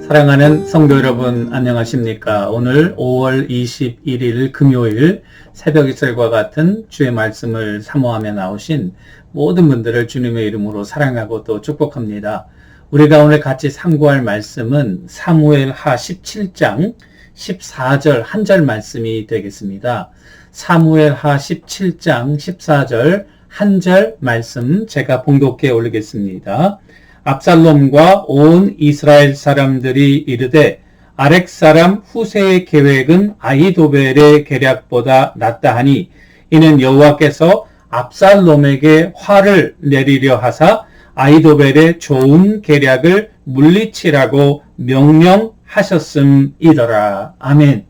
사랑하는 성도 여러분, 안녕하십니까? 오늘 5월 21일 금요일 새벽 이슬과 같은 주의 말씀을 사모하며 나오신 모든 분들을 주님의 이름으로 사랑하고 또 축복합니다. 우리가 오늘 같이 상고할 말씀은 사무엘하 17장 14절 한 절 말씀이 되겠습니다. 사무엘하 17장 14절 한 절 말씀 제가 봉독해 올리겠습니다. 압살롬과 온 이스라엘 사람들이 이르되 아렉 사람 후세의 계획은 아히도벨의 계략보다 낫다 하니 이는 여호와께서 압살롬에게 화를 내리려 하사 아히도벨의 좋은 계략을 물리치라고 명령하셨음이더라. 아멘.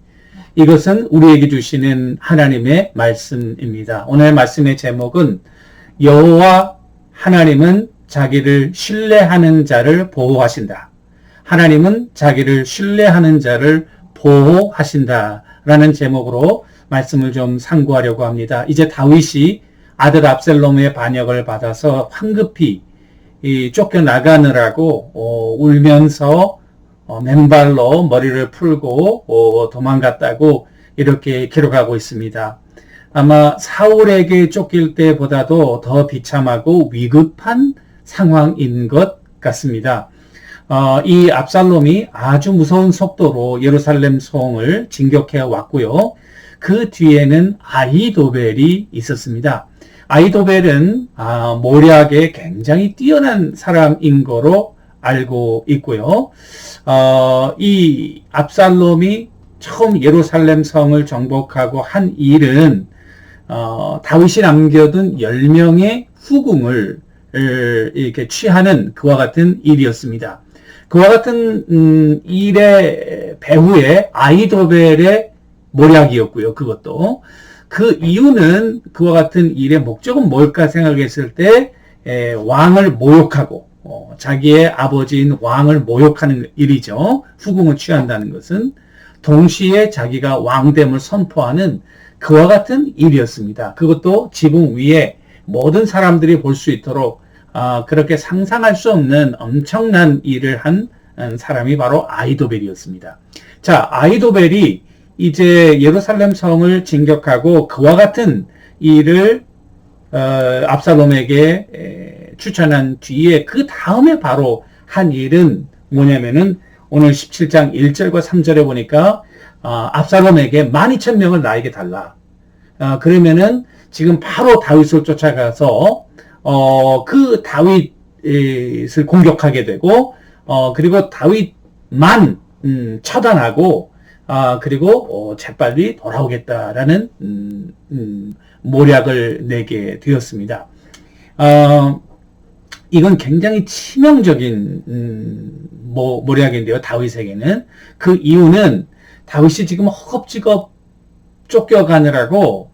이것은 우리에게 주시는 하나님의 말씀입니다. 오늘 말씀의 제목은 여호와 하나님은 자기를 신뢰하는 자를 보호하신다. 하나님은 자기를 신뢰하는 자를 보호하신다. 라는 제목으로 말씀을 좀 상고하려고 합니다. 이제 다윗이 아들 압살롬의 반역을 받아서 황급히 쫓겨나가느라고 울면서 맨발로 머리를 풀고 도망갔다고 이렇게 기록하고 있습니다. 아마 사울에게 쫓길 때보다도 더 비참하고 위급한 상황인 것 같습니다. 이 압살롬이 아주 무서운 속도로 예루살렘 성을 진격해 왔고요. 그 뒤에는 아히도벨이 있었습니다. 아히도벨은 모략에 굉장히 뛰어난 사람인 거로 알고 있고요. 이 압살롬이 처음 예루살렘 성을 정복하고 한 일은 다윗이 남겨둔 10명의 후궁을 이렇게 취하는 그와 같은 일이었습니다. 그와 같은 일의 배후에 아히도벨의 모략이었고요. 그것도 그 이유는 그와 같은 일의 목적은 뭘까 생각했을 때 왕을 모욕하고 자기의 아버지인 왕을 모욕하는 일이죠. 후궁을 취한다는 것은 동시에 자기가 왕됨을 선포하는 그와 같은 일이었습니다. 그것도 지붕 위에 모든 사람들이 볼 수 있도록 그렇게 상상할 수 없는 엄청난 일을 한 사람이 바로 아히도벨이었습니다. 자, 아히도벨이 이제 예루살렘 성을 진격하고 그와 같은 일을 압살롬에게 추천한 뒤에 그 다음에 바로 한 일은 뭐냐면은 오늘 17장 1절과 3절에 보니까 압살롬에게 12,000명을 나에게 달라. 그러면은 지금 바로 다윗을 쫓아가서 그 다윗을 공격하게 되고 그리고 다윗만 처단하고 그리고 재빨리 돌아오겠다라는 모략을 내게 되었습니다. 이건 굉장히 치명적인 모략인데요. 다윗에게는. 그 이유는 다윗이 지금 허겁지겁 쫓겨가느라고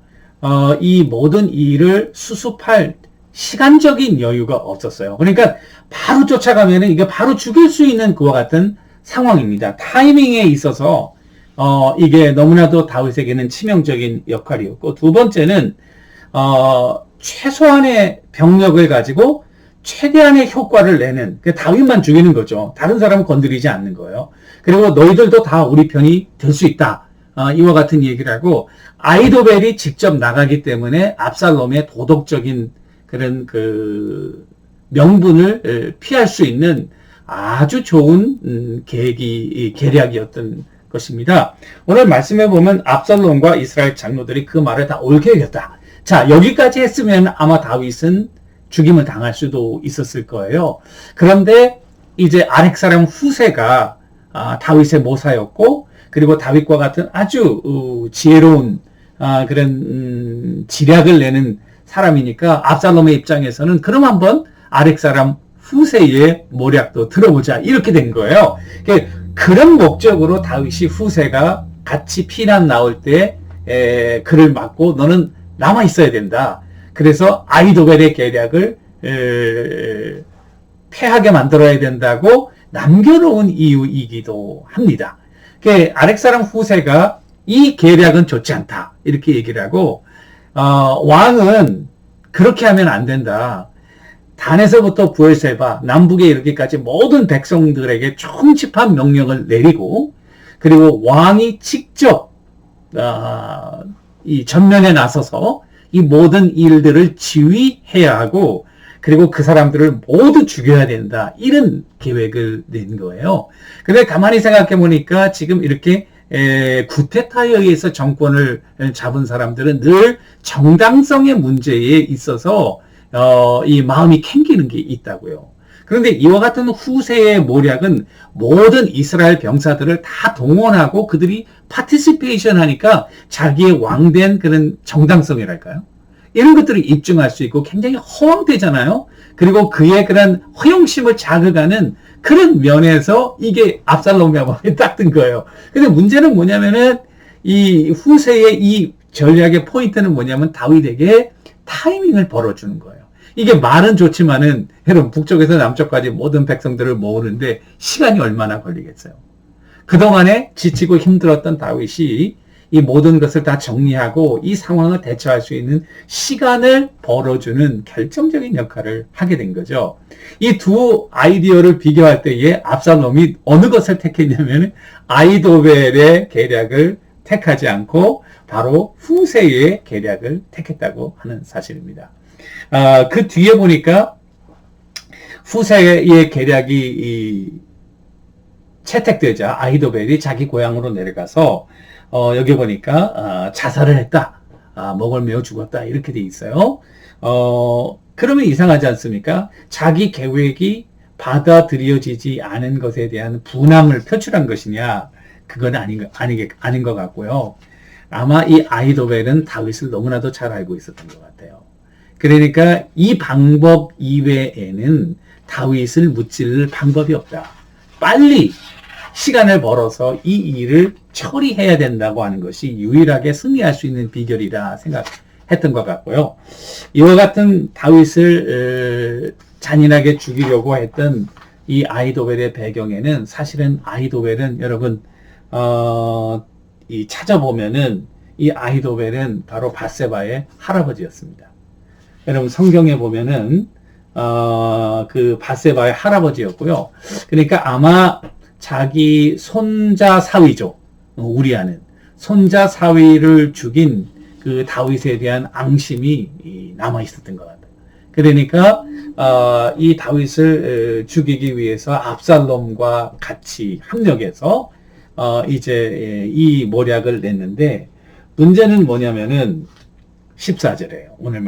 이 모든 일을 수습할 시간적인 여유가 없었어요. 그러니까 바로 쫓아가면은 이게 바로 죽일 수 있는 그와 같은 상황입니다. 타이밍에 있어서 이게 너무나도 다윗에게는 치명적인 역할이었고, 두 번째는 최소한의 병력을 가지고 최대한의 효과를 내는 다윗만 죽이는 거죠. 다른 사람은 건드리지 않는 거예요. 그리고 너희들도 다 우리 편이 될 수 있다. 이와 같은 얘기를 하고 아히도벨이 직접 나가기 때문에 압살롬의 도덕적인 그런 그 명분을 피할 수 있는 아주 좋은 계략이었던 것입니다. 오늘 말씀해 보면 압살롬과 이스라엘 장로들이 그 말을 다 옳게 여겼다. 자, 여기까지 했으면 아마 다윗은 죽임을 당할 수도 있었을 거예요. 그런데 이제 아렉 사람 후세가 다윗의 모사였고, 그리고 다윗과 같은 아주 지혜로운 그런 지략을 내는 사람이니까 압살롬의 입장에서는 그럼 한번 아렉 사람 후세의 모략도 들어보자 이렇게 된 거예요. 그런 목적으로 다윗이 후세가 같이 피난 나올 때 그를 막고 너는 남아 있어야 된다. 그래서 아히도벨의 계략을 패하게 만들어야 된다고 남겨놓은 이유이기도 합니다. 아렉 사람 후세가 이 계략은 좋지 않다 이렇게 얘기를 하고 왕은 그렇게 하면 안 된다. 단에서부터 부엘세바, 남북에 이르기까지 모든 백성들에게 총집합 명령을 내리고, 그리고 왕이 직접 이 전면에 나서서 이 모든 일들을 지휘해야 하고, 그리고 그 사람들을 모두 죽여야 된다. 이런 계획을 낸 거예요. 근데 가만히 생각해 보니까 지금 이렇게 구테타에 의해서 정권을 잡은 사람들은 늘 정당성의 문제에 있어서 이 마음이 캥기는 게 있다고요. 그런데 이와 같은 후세의 모략은 모든 이스라엘 병사들을 다 동원하고 그들이 파티시페이션 하니까 자기의 왕된 그런 정당성이랄까요? 이런 것들을 입증할 수 있고 굉장히 허황되잖아요. 그리고 그의 그런 허영심을 자극하는 그런 면에서 이게 압살롬의 마음에 딱 든 거예요. 근데 문제는 뭐냐면은 이 후세의 이 전략의 포인트는 뭐냐면 다윗에게 타이밍을 벌어주는 거예요. 이게 말은 좋지만은 여러분 북쪽에서 남쪽까지 모든 백성들을 모으는데 시간이 얼마나 걸리겠어요. 그동안에 지치고 힘들었던 다윗이 이 모든 것을 다 정리하고 이 상황을 대처할 수 있는 시간을 벌어주는 결정적인 역할을 하게 된 거죠. 이 두 아이디어를 비교할 때에 압살롬이 어느 것을 택했냐면 아히도벨의 계략을 택하지 않고 바로 후세의 계략을 택했다고 하는 사실입니다. 그 뒤에 보니까 후세의 계략이 채택되자 아히도벨이 자기 고향으로 내려가서 여기 보니까 자살을 했다. 목을 메어 죽었다. 이렇게 돼 있어요. 그러면 이상하지 않습니까? 자기 계획이 받아들여지지 않은 것에 대한 분함을 표출한 것이냐? 그건 아닌 것 같고요. 아마 이 아히도벨은 다윗을 너무나도 잘 알고 있었던 것 같아요. 그러니까 이 방법 이외에는 다윗을 무찔 방법이 없다. 빨리 시간을 벌어서 이 일을 처리해야 된다고 하는 것이 유일하게 승리할 수 있는 비결이라 생각했던 것 같고요. 이와 같은 다윗을 잔인하게 죽이려고 했던 이 아히도벨의 배경에는 사실은 아히도벨은 여러분 찾아보면은 이 아히도벨은 바로 밧세바의 할아버지였습니다. 여러분 성경에 보면은 그 밧세바의 할아버지였고요. 그러니까 아마 자기 손자 사위죠. 우리아는 손자 사위를 죽인 그 다윗에 대한 앙심이 남아 있었던 것 같아요. 그러니까 이 다윗을 죽이기 위해서 압살롬과 같이 합력해서 이제 이 모략을 냈는데 문제는 뭐냐면은 14절이에요. 오늘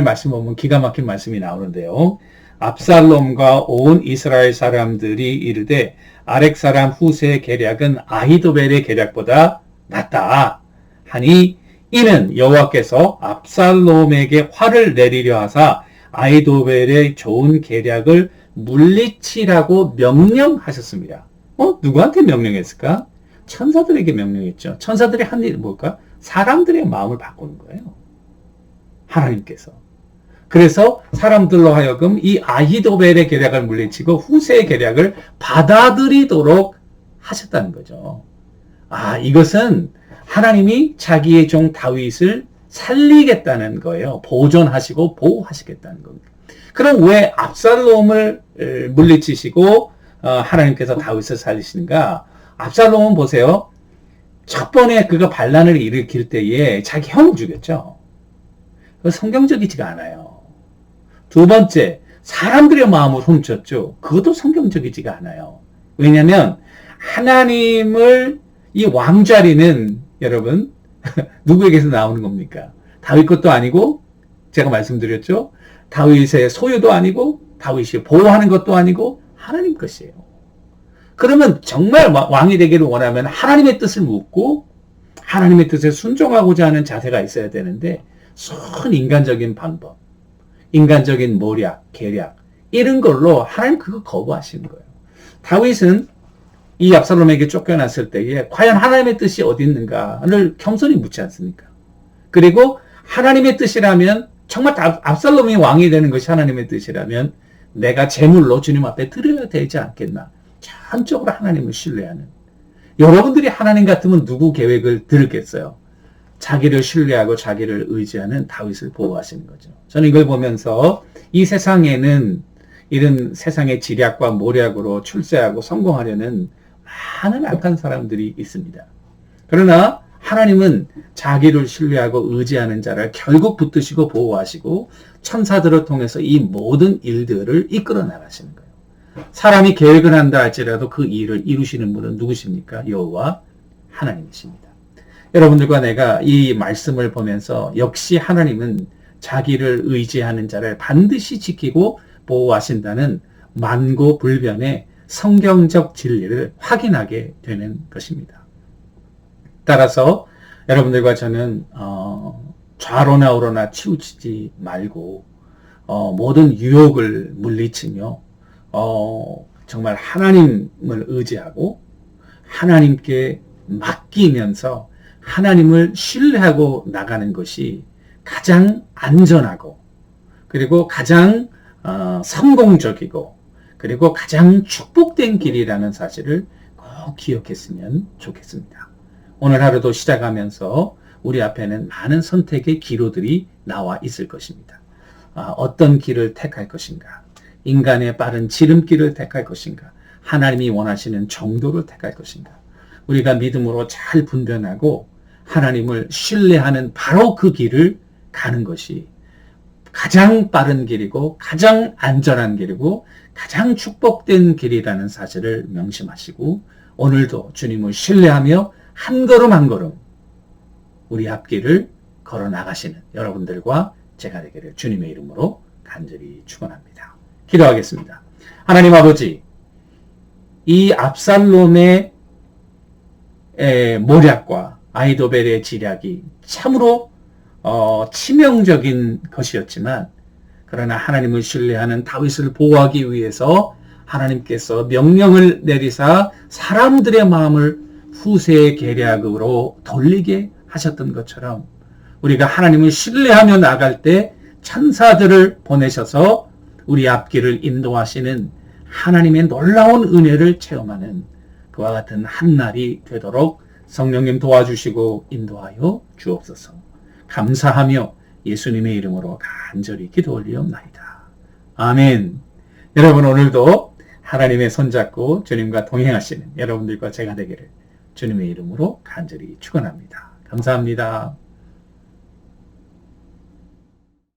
말씀 보면 기가 막힌 말씀이 나오는데요. 압살롬과 온 이스라엘 사람들이 이르되 아렉 사람 후세의 계략은 아히도벨의 계략보다 낫다 하니 이는 여호와께서 압살롬에게 화를 내리려 하사 아히도벨의 좋은 계략을 물리치라고 명령하셨습니다. 누구한테 명령했을까? 천사들에게 명령했죠. 천사들이 한 일이 뭘까? 사람들의 마음을 바꾸는 거예요. 하나님께서. 그래서 사람들로 하여금 이 아히도벨의 계략을 물리치고 후세의 계략을 받아들이도록 하셨다는 거죠. 이것은 하나님이 자기의 종 다윗을 살리겠다는 거예요. 보존하시고 보호하시겠다는 겁니다. 그럼 왜 압살롬을 물리치시고 하나님께서 다윗을 살리시는가? 압살롬은 보세요. 첫 번에 그가 반란을 일으킬 때에 자기 형을 죽였죠. 성경적이지가 않아요. 두 번째, 사람들의 마음을 훔쳤죠. 그것도 성경적이지가 않아요. 왜냐하면 하나님을 이 왕자리는 여러분 누구에게서 나오는 겁니까? 다윗 것도 아니고 제가 말씀드렸죠. 다윗의 소유도 아니고 다윗이 보호하는 것도 아니고 하나님 것이에요. 그러면 정말 왕이 되기를 원하면 하나님의 뜻을 묻고 하나님의 뜻에 순종하고자 하는 자세가 있어야 되는데 인간적인 방법, 인간적인 모략, 계략 이런 걸로 하나님 그거 거부하시는 거예요. 다윗은 이 압살롬에게 쫓겨났을 때에 과연 하나님의 뜻이 어디 있는가를 겸손히 묻지 않습니까? 그리고 하나님의 뜻이라면 정말 압살롬이 왕이 되는 것이 하나님의 뜻이라면 내가 제물로 주님 앞에 드려야 되지 않겠나? 전적으로 하나님을 신뢰하는. 여러분들이 하나님 같으면 누구 계획을 들겠어요? 자기를 신뢰하고 자기를 의지하는 다윗을 보호하시는 거죠. 저는 이걸 보면서 이 세상에는 이런 세상의 지략과 모략으로 출세하고 성공하려는 많은 악한 사람들이 있습니다. 그러나 하나님은 자기를 신뢰하고 의지하는 자를 결국 붙드시고 보호하시고 천사들을 통해서 이 모든 일들을 이끌어 나가시는 거예요. 사람이 계획을 한다 할지라도 그 일을 이루시는 분은 누구십니까? 여호와 하나님이십니다. 여러분들과 내가 이 말씀을 보면서 역시 하나님은 자기를 의지하는 자를 반드시 지키고 보호하신다는 만고불변의 성경적 진리를 확인하게 되는 것입니다. 따라서 여러분들과 저는 좌로나 우로나 치우치지 말고 모든 유혹을 물리치며 정말 하나님을 의지하고 하나님께 맡기면서 하나님을 신뢰하고 나가는 것이 가장 안전하고 그리고 가장 성공적이고 그리고 가장 축복된 길이라는 사실을 꼭 기억했으면 좋겠습니다. 오늘 하루도 시작하면서 우리 앞에는 많은 선택의 기로들이 나와 있을 것입니다. 어떤 길을 택할 것인가? 인간의 빠른 지름길을 택할 것인가? 하나님이 원하시는 정도를 택할 것인가? 우리가 믿음으로 잘 분별하고 하나님을 신뢰하는 바로 그 길을 가는 것이 가장 빠른 길이고 가장 안전한 길이고 가장 축복된 길이라는 사실을 명심하시고 오늘도 주님을 신뢰하며 한 걸음 한 걸음 우리 앞길을 걸어 나가시는 여러분들과 제가 되기를 주님의 이름으로 간절히 축원합니다. 기도하겠습니다. 하나님 아버지, 이 압살롬의 모략과 아히도벨의 지략이 참으로 치명적인 것이었지만 그러나 하나님을 신뢰하는 다윗을 보호하기 위해서 하나님께서 명령을 내리사 사람들의 마음을 후세의 계략으로 돌리게 하셨던 것처럼 우리가 하나님을 신뢰하며 나갈 때 천사들을 보내셔서 우리 앞길을 인도하시는 하나님의 놀라운 은혜를 체험하는 그와 같은 한 날이 되도록 성령님 도와주시고 인도하여 주옵소서. 감사하며 예수님의 이름으로 간절히 기도 올리옵나이다. 아멘. 여러분 오늘도 하나님의 손잡고 주님과 동행하시는 여러분들과 제가 되기를 주님의 이름으로 간절히 축원합니다. 감사합니다.